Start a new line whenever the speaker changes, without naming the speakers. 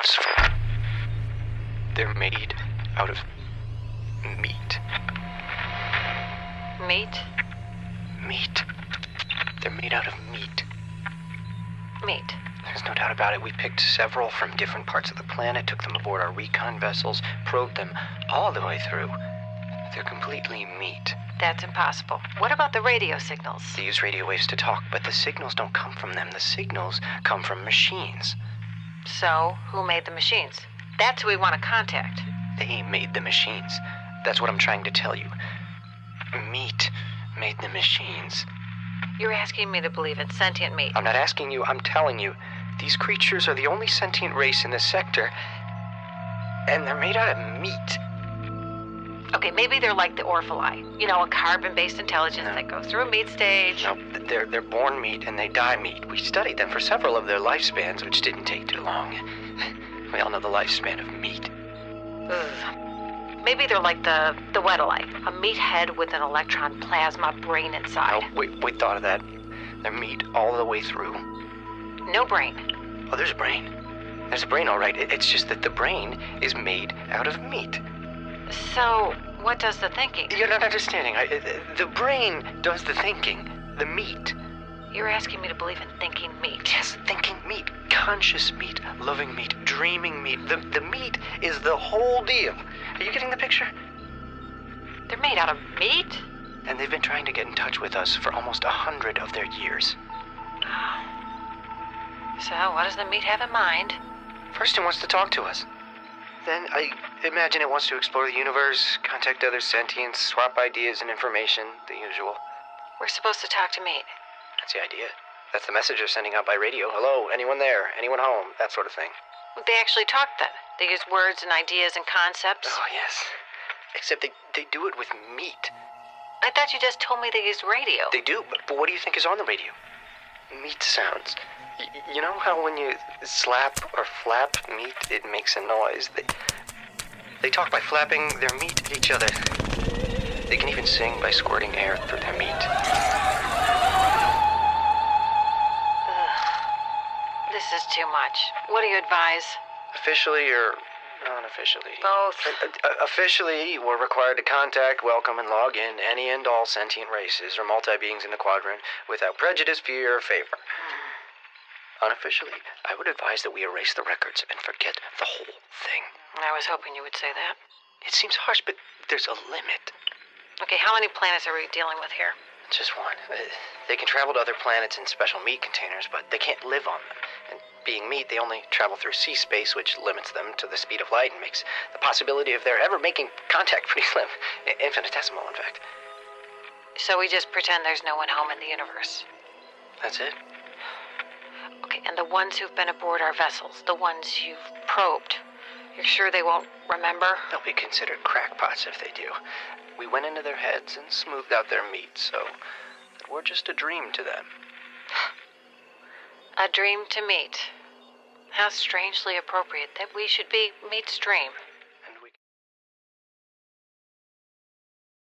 sounds. They're made out of meat.
Meat?
Meat. They're made out of meat.
Meat.
There's no doubt about it. We picked several from different parts of the planet, took them aboard our recon vessels, probed them all the way through. They're completely meat.
That's impossible. What about the radio signals?
They use radio waves to talk, but the signals don't come from them. The signals come from machines.
So, who made the machines? That's who we want to contact.
They made the machines. That's what I'm trying to tell you. Meat made the machines.
You're asking me to believe in sentient meat.
I'm not asking you, I'm telling you. These creatures are the only sentient race in this sector, and they're made out of meat.
Okay, maybe they're like the Orphalai. You know, a carbon-based intelligence that goes through a meat stage.
No, they're born meat and they die meat. We studied them for several of their lifespans, which didn't take too long. We all know the lifespan of meat.
Ugh. Maybe they're like the Weddalite, a meathead with an electron plasma brain inside.
No, we thought of that. They're meat all the way through.
No brain.
Oh, there's a brain. There's a brain, all right. It's just that the brain is made out of meat.
So, what does the thinking?
You're not understanding. The brain does the thinking. The meat.
You're asking me to believe in thinking meat.
Yes, thinking meat. Conscious meat. Loving meat. Dreaming meat. The meat is the whole deal. Are you getting the picture?
They're made out of meat?
And they've been trying to get in touch with us for almost 100 of their years.
So, what does the meat have in mind?
First, it wants to talk to us. Then, I imagine it wants to explore the universe, contact other sentients, swap ideas and information, the usual.
We're supposed to talk to meat.
That's the idea. That's the message they're sending out by radio. Hello, anyone there? Anyone home? That sort of thing.
They actually talk then. They use words and ideas and concepts.
Oh, yes. Except they do it with meat.
I thought you just told me they use radio.
They do, but what do you think is on the radio? Meat sounds. You know how when you slap or flap meat, it makes a noise? They talk by flapping their meat at each other. They can even sing by squirting air through their meat.
This is too much. What do you advise?
Officially or unofficially?
Both.
Officially, we're required to contact, welcome, and log in any and all sentient races or multi-beings in the quadrant without prejudice, fear, or favor. Unofficially, I would advise that we erase the records and forget the whole thing.
I was hoping you would say that.
It seems harsh, but there's a limit.
Okay, how many planets are we dealing with here?
Just one. They can travel to other planets in special meat containers, but they can't live on them. And being meat, they only travel through sea space, which limits them to the speed of light and makes the possibility of their ever making contact pretty slim. Infinitesimal, in fact.
So we just pretend there's no one home in the universe.
That's it.
Okay, and the ones who've been aboard our vessels, the ones you've probed, you're sure they won't remember?
They'll be considered crackpots if they do. We went into their heads and smoothed out their meat, so that we're just a dream to them.
A dream to meat. How strangely appropriate that we should be meat's dream.